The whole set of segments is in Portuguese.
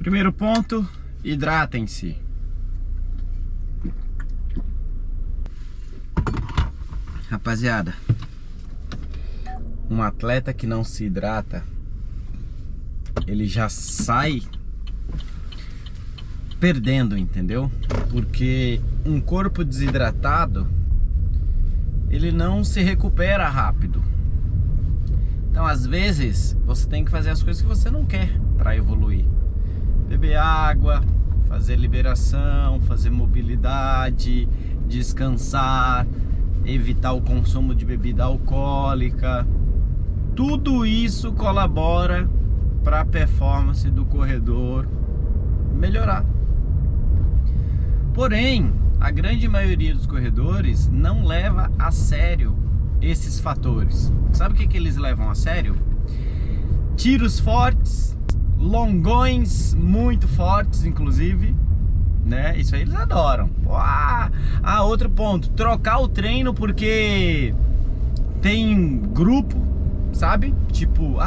Primeiro ponto, hidratem-se. Rapaziada, um atleta que não se hidrata, ele já sai perdendo, entendeu? Porque um corpo desidratado, ele não se recupera rápido. Então, às vezes, você tem que fazer as coisas que você não quer para evoluir. Beber água, fazer liberação, fazer mobilidade, descansar, evitar o consumo de bebida alcoólica. Tudo isso colabora para a performance do corredor melhorar. Porém, a grande maioria dos corredores não leva a sério esses fatores. Sabe o que eles levam a sério? Tiros fortes, longões muito fortes, inclusive, né? Isso aí eles adoram. Outro ponto, trocar o treino porque tem grupo, sabe? Tipo,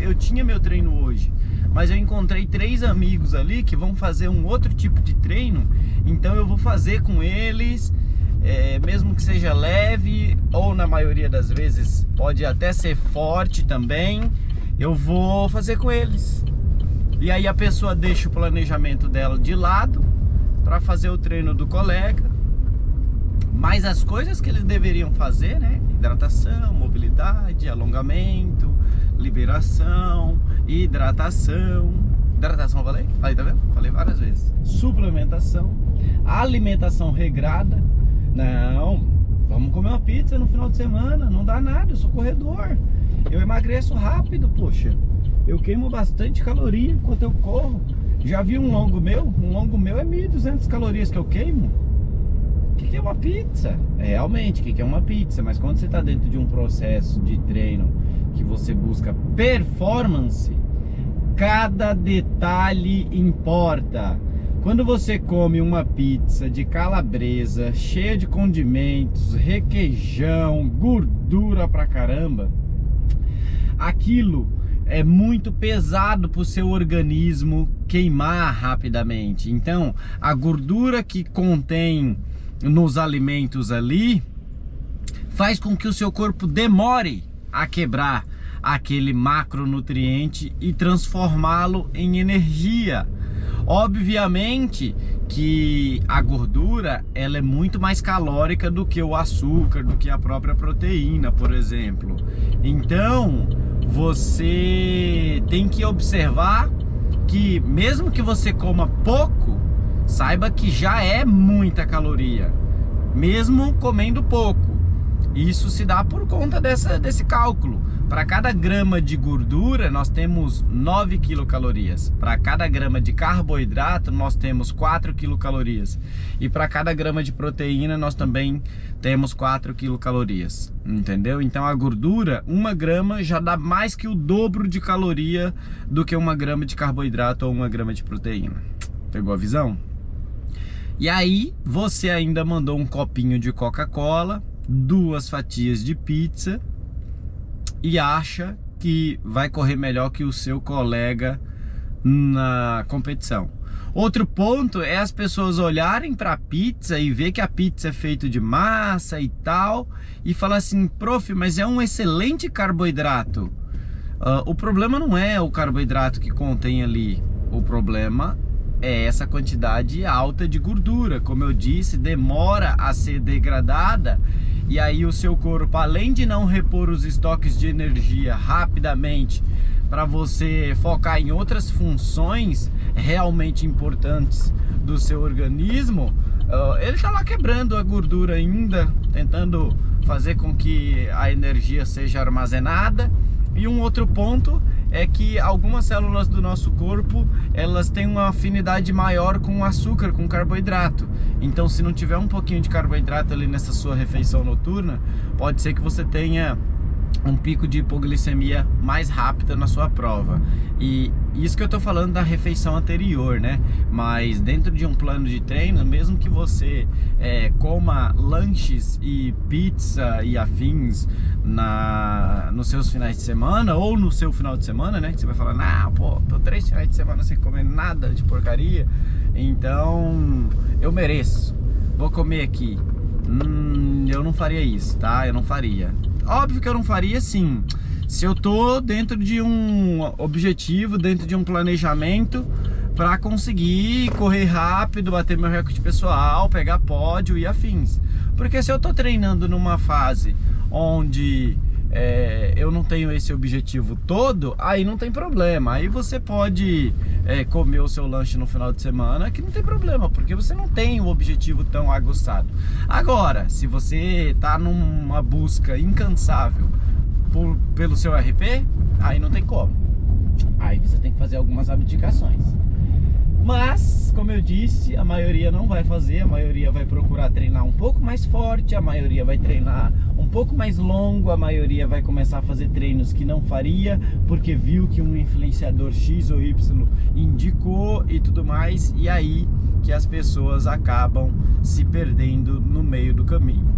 eu tinha meu treino hoje, mas eu encontrei 3 amigos ali que vão fazer um outro tipo de treino, então eu vou fazer com eles, mesmo que seja leve, ou na maioria das vezes pode até ser forte também, eu vou fazer com eles. E aí a pessoa deixa o planejamento dela de lado para fazer o treino do colega, mas as coisas que eles deveriam fazer, né? Hidratação, mobilidade, alongamento, liberação, hidratação, falei? Aí, tá vendo? Falei várias vezes. Suplementação, alimentação regrada. Não, vamos comer uma pizza no final de semana, não dá nada, eu sou corredor, eu emagreço rápido, poxa, eu queimo bastante caloria enquanto eu corro. Já vi um longo meu? Um longo meu é 1.200 calorias que eu queimo. O que é uma pizza? Realmente, o que é uma pizza? Mas quando você está dentro de um processo de treino que você busca performance, cada detalhe importa. Quando você come uma pizza de calabresa, cheia de condimentos, requeijão, gordura pra caramba, aquilo é muito pesado para o seu organismo queimar rapidamente. Então, a gordura que contém nos alimentos ali faz com que o seu corpo demore a quebrar aquele macronutriente e transformá-lo em energia. Obviamente que a gordura ela é muito mais calórica do que o açúcar, do que a própria proteína, por exemplo. Então, você tem que observar que mesmo que você coma pouco, saiba que já é muita caloria, mesmo comendo pouco. Isso se dá por conta desse cálculo. Para cada grama de gordura nós temos 9 quilocalorias. Para cada grama de carboidrato nós temos 4 quilocalorias. E para cada grama de proteína nós também temos 4 quilocalorias. Entendeu? Então a gordura, 1 grama já dá mais que o dobro de caloria do que 1 grama de carboidrato ou 1 grama de proteína. Pegou a visão? E aí você ainda mandou um copinho de Coca-Cola, 2 fatias de pizza e acha que vai correr melhor que o seu colega na competição. Outro ponto é as pessoas olharem para a pizza e ver que a pizza é feita de massa e tal e falar assim: prof, mas é um excelente carboidrato. O problema não é o carboidrato que contém ali, o problema é essa quantidade alta de gordura. Como eu disse, demora a ser degradada. E aí o seu corpo, além de não repor os estoques de energia rapidamente para você focar em outras funções realmente importantes do seu organismo, ele está lá quebrando a gordura ainda, tentando fazer com que a energia seja armazenada. E um outro ponto é que algumas células do nosso corpo, elas têm uma afinidade maior com açúcar, com carboidrato. Então, se não tiver um pouquinho de carboidrato ali nessa sua refeição noturna, pode ser que você tenha um pico de hipoglicemia mais rápida na sua prova. E isso que eu tô falando da refeição anterior, né? Mas dentro de um plano de treino, mesmo que você coma lanches e pizza e afins nos seus finais de semana, ou no seu final de semana, né? Que você vai falar, não, pô, tô 3 finais de semana sem comer nada de porcaria, então eu mereço, vou comer aqui. Eu não faria isso, tá? Eu não faria. Óbvio que eu não faria, sim, se eu tô dentro de um objetivo, dentro de um planejamento para conseguir correr rápido, bater meu recorde pessoal, pegar pódio e afins. Porque se eu tô treinando numa fase onde eu não tenho esse objetivo todo, aí não tem problema. Aí você pode comer o seu lanche no final de semana, que não tem problema, porque você não tem o objetivo tão aguçado. Agora, se você tá numa busca incansável pelo seu RP, aí não tem como. Aí você tem que fazer algumas abdicações. Mas, como eu disse, a maioria não vai fazer, a maioria vai procurar treinar um pouco mais forte, a maioria vai treinar um pouco mais longo, a maioria vai começar a fazer treinos que não faria, porque viu que um influenciador X ou Y indicou e tudo mais, e aí que as pessoas acabam se perdendo no meio do caminho.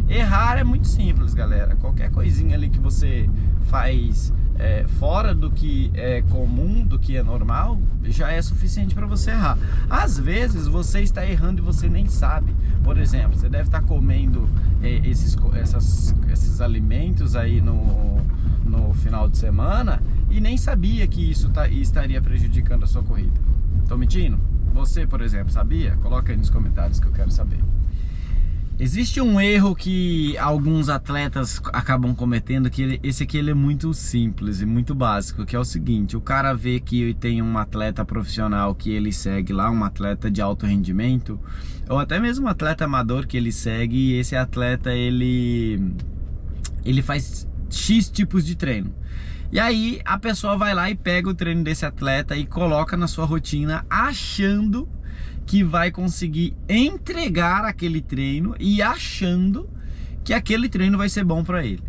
Errar é muito simples, galera. Qualquer coisinha ali que você faz fora do que é comum, do que é normal, já é suficiente para você errar. Às vezes você está errando e você nem sabe. Por exemplo, você deve estar comendo esses alimentos aí no final de semana e nem sabia que isso estaria prejudicando a sua corrida. Tô mentindo? Você, por exemplo, sabia? Coloca aí nos comentários que eu quero saber. Existe um erro que alguns atletas acabam cometendo, que esse aqui ele é muito simples e muito básico, que é o seguinte: o cara vê que tem um atleta profissional que ele segue lá, um atleta de alto rendimento, ou até mesmo um atleta amador que ele segue, e esse atleta ele faz X tipos de treino. E aí a pessoa vai lá e pega o treino desse atleta e coloca na sua rotina, achando que vai conseguir entregar aquele treino e achando que aquele treino vai ser bom para ele.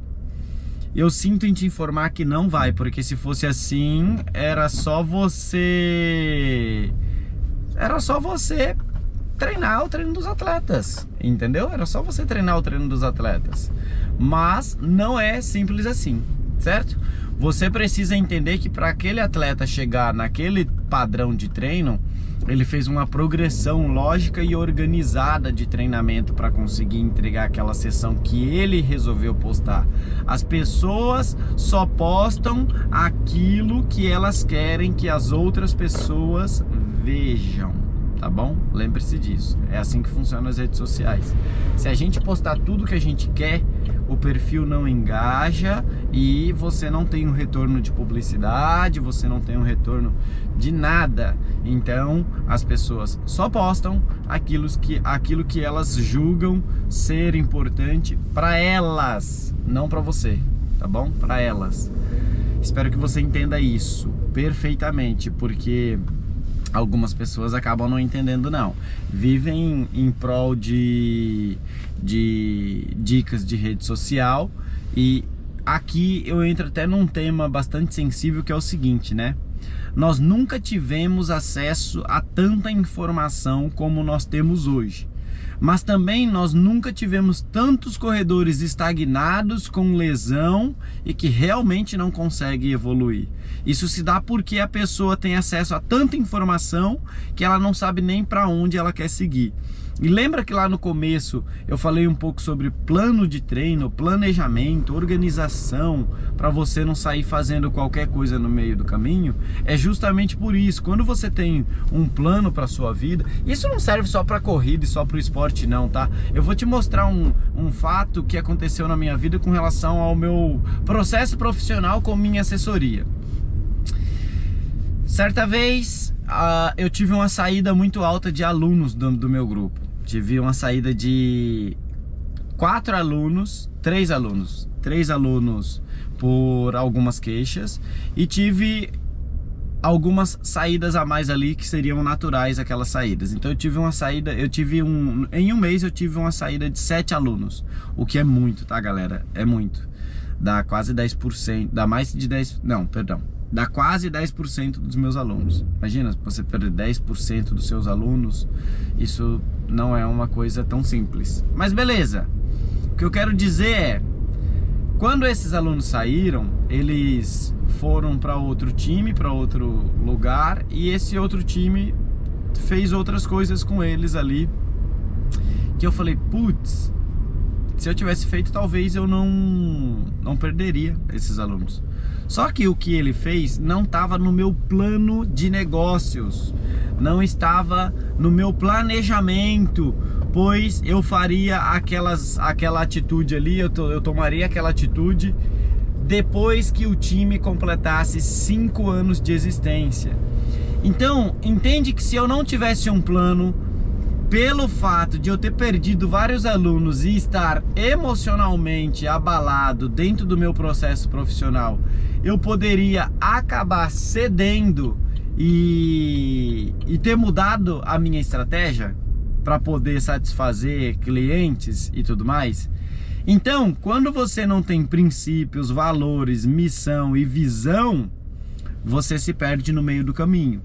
Eu sinto em te informar que não vai, porque se fosse assim, era só você treinar o treino dos atletas, entendeu? Era só você treinar o treino dos atletas. Mas não é simples assim, certo? Você precisa entender que para aquele atleta chegar naquele padrão de treino, ele fez uma progressão lógica e organizada de treinamento para conseguir entregar aquela sessão que ele resolveu postar. As pessoas só postam aquilo que elas querem que as outras pessoas vejam, tá bom? Lembre-se disso. É assim que funcionam as redes sociais. Se a gente postar tudo que a gente quer, o perfil não engaja e você não tem um retorno de publicidade, você não tem um retorno de nada. Então as pessoas só postam aquilo que elas julgam ser importante para elas, não para você, tá bom? Para elas. Espero que você entenda isso perfeitamente, porque algumas pessoas acabam não entendendo, não. Vivem em prol de dicas de rede social. E aqui eu entro até num tema bastante sensível, que é o seguinte, né? Nós nunca tivemos acesso a tanta informação como nós temos hoje. Mas também nós nunca tivemos tantos corredores estagnados, com lesão e que realmente não conseguem evoluir. Isso se dá porque a pessoa tem acesso a tanta informação que ela não sabe nem para onde ela quer seguir. E lembra que lá no começo eu falei um pouco sobre plano de treino, planejamento, organização, para você não sair fazendo qualquer coisa no meio do caminho? É justamente por isso. Quando você tem um plano para sua vida, isso não serve só para corrida e só para o esporte não, tá? Eu vou te mostrar um fato que aconteceu na minha vida com relação ao meu processo profissional com minha assessoria. Certa vez eu tive uma saída muito alta de alunos do meu grupo. Tive uma saída de 3 alunos por algumas queixas, e tive algumas saídas a mais ali que seriam naturais, aquelas saídas. Então eu tive uma saída, em um mês eu tive uma saída de 7 alunos, o que é muito, tá, galera? É muito. dá quase 10%, dá mais de 10%, não, perdão, dá quase 10% dos meus alunos. Imagina, você perder 10% dos seus alunos, isso não é uma coisa tão simples. Mas beleza, o que eu quero dizer é, quando esses alunos saíram, eles foram para outro time, para outro lugar, e esse outro time fez outras coisas com eles ali, que eu falei, putz, se eu tivesse feito, talvez eu não perderia esses alunos. Só que o que ele fez não estava no meu plano de negócios, não estava no meu planejamento, pois eu faria aquela atitude ali, eu tomaria aquela atitude depois que o time completasse 5 anos de existência. Então, entende que se eu não tivesse um plano, pelo fato de eu ter perdido vários alunos e estar emocionalmente abalado dentro do meu processo profissional, eu poderia acabar cedendo e ter mudado a minha estratégia para poder satisfazer clientes e tudo mais. Então, quando você não tem princípios, valores, missão e visão, você se perde no meio do caminho.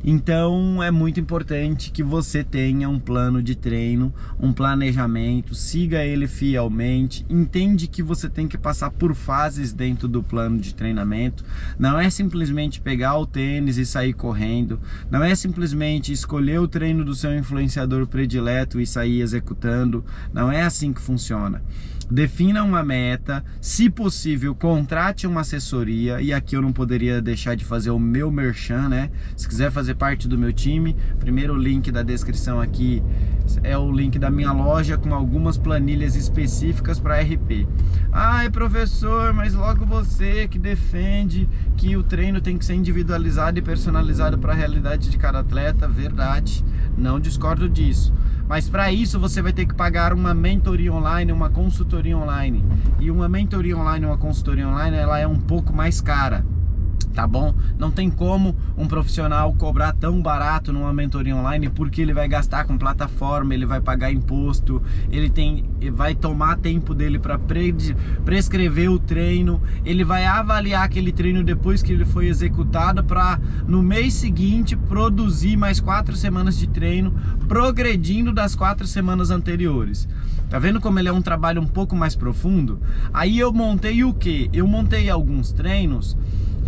Então é muito importante que você tenha um plano de treino, um planejamento, siga ele fielmente, entende que você tem que passar por fases dentro do plano de treinamento. Não é simplesmente pegar o tênis e sair correndo, não é simplesmente escolher o treino do seu influenciador predileto e sair executando, não é assim que funciona. Defina uma meta, se possível contrate uma assessoria, e aqui eu não poderia deixar de fazer o meu merchan, né? Se quiser fazer parte do meu time, primeiro link da descrição aqui é o link da minha loja com algumas planilhas específicas para RP. Ai, professor, mas logo você que defende que o treino tem que ser individualizado e personalizado para a realidade de cada atleta, verdade, não discordo disso. Mas para isso você vai ter que pagar uma mentoria online, uma consultoria online. E uma mentoria online, uma consultoria online, ela é um pouco mais cara, tá bom? Não tem como um profissional cobrar tão barato numa mentoria online, porque ele vai gastar com plataforma, ele vai pagar imposto, ele vai tomar tempo dele para prescrever o treino, ele vai avaliar aquele treino depois que ele foi executado para no mês seguinte produzir mais 4 semanas de treino, progredindo das 4 semanas anteriores. Tá vendo como ele é um trabalho um pouco mais profundo? Aí eu montei o quê? Eu montei alguns treinos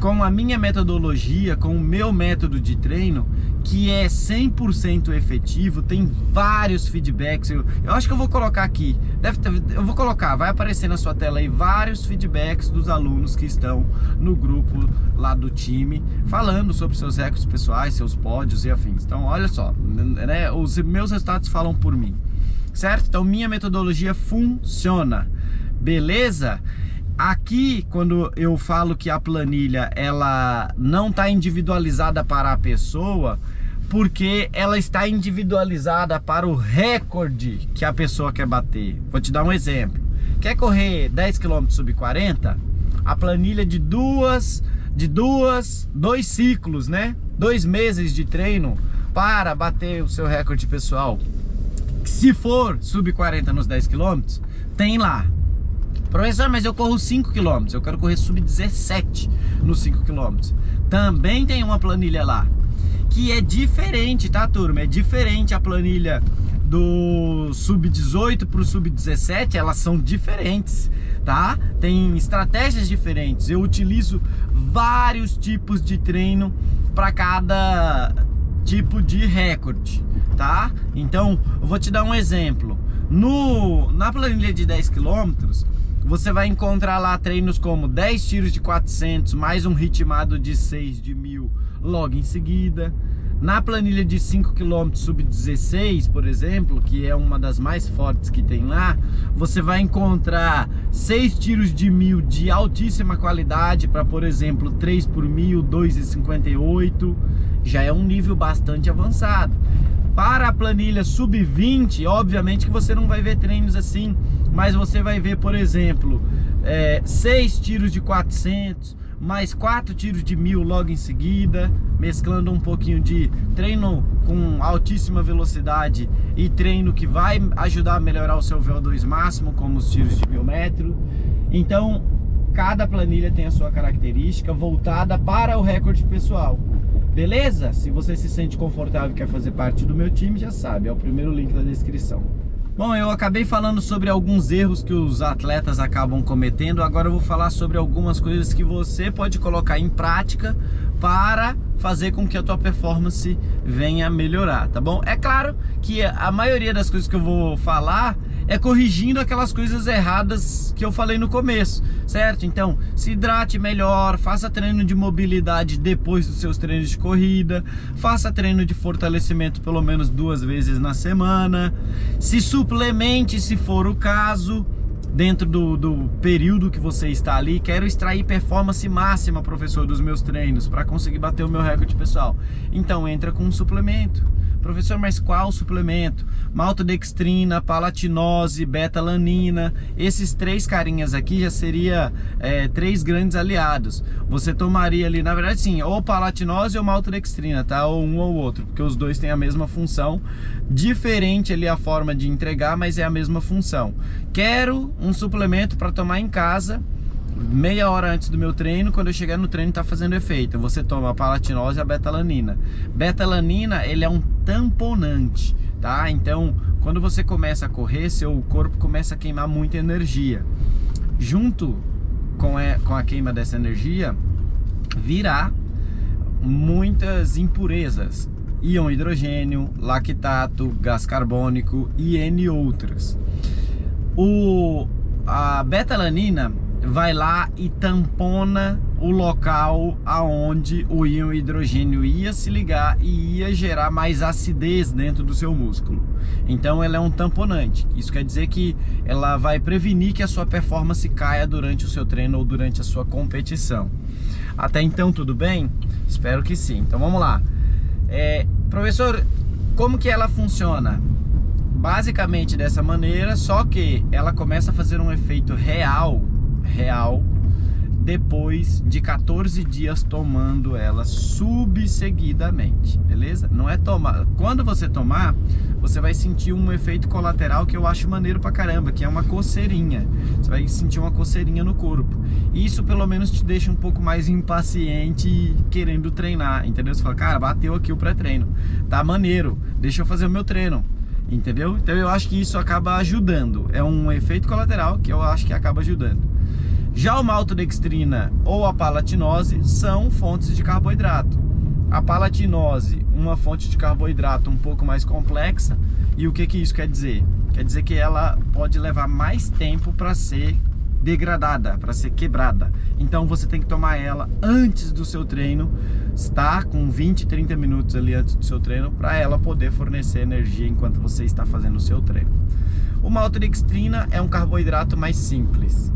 com a minha metodologia, com o meu método de treino, que é 100% efetivo, tem vários feedbacks. Eu acho que eu vou colocar aqui, eu vou colocar, vai aparecer na sua tela aí vários feedbacks dos alunos que estão no grupo lá do time, falando sobre seus recordes pessoais, seus pódios e afins. Então olha só, né, os meus resultados falam por mim, certo? Então minha metodologia funciona, beleza? Aqui, quando eu falo que a planilha ela não está individualizada para a pessoa, porque ela está individualizada para o recorde que a pessoa quer bater. Vou te dar um exemplo. Quer correr 10 km sub 40? A planilha de dois ciclos, né? 2 meses de treino para bater o seu recorde pessoal. Se for sub 40 nos 10 km, tem lá. Professor, mas eu corro 5 km, eu quero correr sub 17 nos 5 km. Também tem uma planilha lá, que é diferente, tá, turma? É diferente a planilha do sub 18 para o sub 17, elas são diferentes, tá? Tem estratégias diferentes. Eu utilizo vários tipos de treino para cada tipo de recorde, tá? Então, eu vou te dar um exemplo. Na planilha de 10 km, você vai encontrar lá treinos como 10 tiros de 400, mais um ritmado de 6 de 1000 logo em seguida. Na planilha de 5 km sub 16, por exemplo, que é uma das mais fortes que tem lá, você vai encontrar 6 tiros de 1000 de altíssima qualidade para, por exemplo, 3 por 1000, 2,58, já é um nível bastante avançado. Para a planilha sub 20, obviamente que você não vai ver treinos assim, mas você vai ver, por exemplo, 6 tiros de 400, mais 4 tiros de 1000 logo em seguida, mesclando um pouquinho de treino com altíssima velocidade e treino que vai ajudar a melhorar o seu VO2 máximo, como os tiros de 1000 metros. Então, cada planilha tem a sua característica voltada para o recorde pessoal. Beleza? Se você se sente confortável e quer fazer parte do meu time, já sabe, é o primeiro link da descrição. Bom, eu acabei falando sobre alguns erros que os atletas acabam cometendo. Agora eu vou falar sobre algumas coisas que você pode colocar em prática para fazer com que a tua performance venha a melhorar, tá bom? É claro que a maioria das coisas que eu vou falar é corrigindo aquelas coisas erradas que eu falei no começo, certo? Então, se hidrate melhor, faça treino de mobilidade depois dos seus treinos de corrida, faça treino de fortalecimento pelo menos 2 vezes na semana, se suplemente se for o caso, dentro do período que você está ali. Quero extrair performance máxima, professor, dos meus treinos para conseguir bater o meu recorde pessoal. Então entra com um suplemento. Professor, mas qual suplemento? Maltodextrina, palatinose, beta-alanina. Esses 3 carinhas aqui já seria 3 grandes aliados. Você tomaria ali, na verdade sim, ou palatinose ou maltodextrina, tá? Ou um ou outro, porque os dois têm a mesma função. Diferente ali a forma de entregar, mas é a mesma função. Quero um suplemento para tomar em casa meia hora antes do meu treino. Quando eu chegar no treino tá fazendo efeito. Você toma a palatinose e a beta-alanina. Beta-alanina, ele é um tamponante, tá? Então, quando você começa a correr, seu corpo começa a queimar muita energia. Junto com a queima dessa energia, virá muitas impurezas. Íon hidrogênio, lactato, gás carbônico e N outras. A beta-alanina vai lá e tampona o local aonde o íon hidrogênio ia se ligar e ia gerar mais acidez dentro do seu músculo. Então ela é um tamponante. Isso quer dizer que ela vai prevenir que a sua performance caia durante o seu treino ou durante a sua competição. Até então tudo bem? Espero que sim. Então vamos lá. Professor, como que ela funciona? Basicamente dessa maneira, só que ela começa a fazer um efeito real depois de 14 dias tomando ela subseguidamente, beleza? Não é tomar. Quando você tomar, você vai sentir um efeito colateral que eu acho maneiro pra caramba, que é uma coceirinha. Você vai sentir uma coceirinha no corpo. Isso pelo menos te deixa um pouco mais impaciente querendo treinar, entendeu? Você fala, cara, bateu aqui o pré-treino, tá maneiro, deixa eu fazer o meu treino. Entendeu? Então eu acho que isso acaba ajudando. É um efeito colateral que eu acho que acaba ajudando. Já o maltodextrina ou a palatinose são fontes de carboidrato. A palatinose, uma fonte de carboidrato um pouco mais complexa. E o que isso quer dizer? Quer dizer que ela pode levar mais tempo para ser degradada, para ser quebrada. Então você tem que tomar ela antes do seu treino, está com 20, 30 minutos ali antes do seu treino, para ela poder fornecer energia enquanto você está fazendo o seu treino. O maltodextrina é um carboidrato mais simples,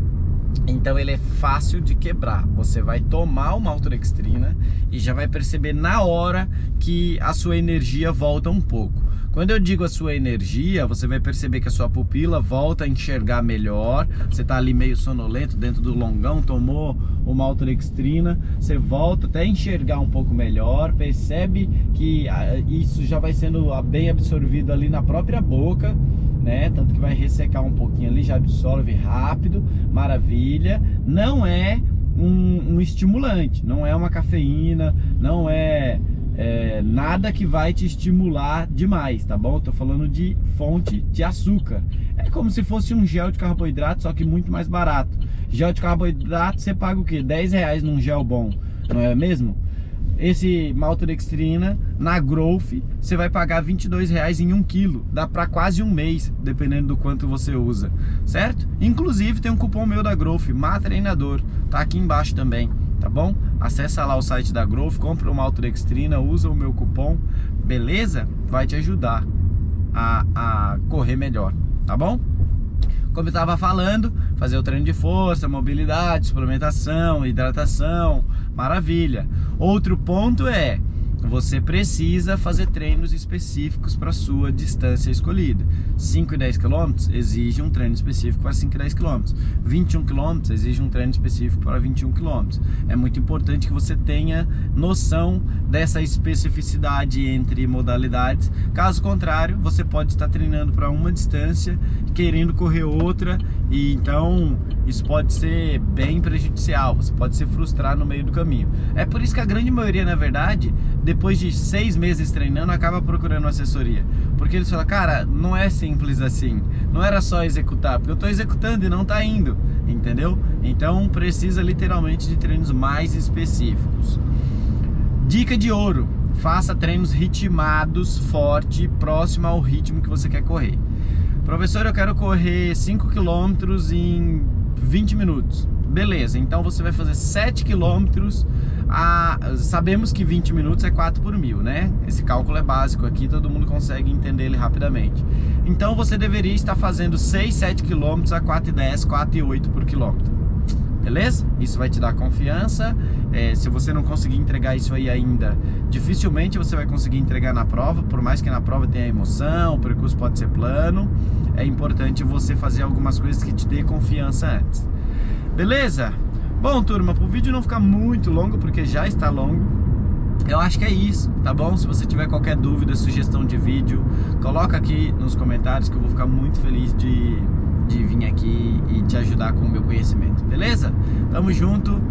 então ele é fácil de quebrar. Você vai tomar o maltodextrina e já vai perceber na hora que a sua energia volta um pouco. Quando eu digo a sua energia, você vai perceber que a sua pupila volta a enxergar melhor. Você está ali meio sonolento dentro do longão, tomou o maltodextrina, você volta até a enxergar um pouco melhor, percebe que isso já vai sendo bem absorvido ali na própria boca, né? Tanto que vai ressecar um pouquinho ali, já absorve rápido, maravilha. Não é um estimulante, não é uma cafeína, não é nada que vai te estimular demais, tá bom? Eu tô falando de fonte de açúcar. É como se fosse um gel de carboidrato, só que muito mais barato. Gel de carboidrato, você paga o quê? R$10 num gel bom, não é mesmo? Esse maltodextrina na Growth você vai pagar R$22 em 1 kg. Dá para quase um mês, dependendo do quanto você usa, certo? Inclusive tem um cupom meu da Growth, MATREINADOR, tá aqui embaixo também, tá bom? Acessa lá o site da Growth, compra o maltodextrina, usa o meu cupom, beleza? Vai te ajudar a correr melhor, tá bom? Como eu estava falando, fazer o treino de força, mobilidade, suplementação, hidratação, maravilha. Outro ponto é, você precisa fazer treinos específicos para a sua distância escolhida. 5 e 10 km exige um treino específico para 5 e 10 km. 21 km exige um treino específico para 21 km. É muito importante que você tenha noção dessa especificidade entre modalidades. Caso contrário, você pode estar treinando para uma distância, querendo correr outra, e então isso pode ser bem prejudicial, você pode se frustrar no meio do caminho. É por isso que a grande maioria, na verdade, depois de 6 meses treinando, acaba procurando uma assessoria. Porque eles falam, cara, não é simples assim, não era só executar, porque eu tô executando e não tá indo, entendeu? Então precisa literalmente de treinos mais específicos. Dica de ouro: faça treinos ritmados, forte, próximo ao ritmo que você quer correr. Professor, eu quero correr 5 km em 20 minutos. Beleza, então você vai fazer 7 km. Sabemos que 20 minutos é 4 por 1000, né? Esse cálculo é básico aqui, todo mundo consegue entender ele rapidamente. Então você deveria estar fazendo 6, 7 km a 4,10, 4,8 por quilômetro. Beleza? Isso vai te dar confiança. Se você não conseguir entregar isso aí ainda, dificilmente você vai conseguir entregar na prova. Por mais que na prova tenha emoção, o percurso pode ser plano, é importante você fazer algumas coisas que te dê confiança antes. Beleza? Bom, turma, para o vídeo não ficar muito longo, porque já está longo, eu acho que é isso, tá bom? Se você tiver qualquer dúvida, sugestão de vídeo, coloca aqui nos comentários que eu vou ficar muito feliz de vir aqui e te ajudar com o meu conhecimento, beleza? Tamo junto,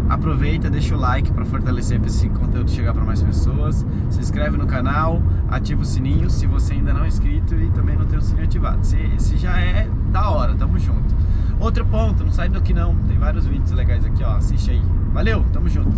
aproveita, deixa o like para fortalecer para esse conteúdo chegar para mais pessoas, se inscreve no canal, ativa o sininho se você ainda não é inscrito e também não tem o sininho ativado. Esse já é da hora, tamo junto. Outro ponto, não sai daqui não, tem vários vídeos legais aqui, ó, assiste aí. Valeu, tamo junto.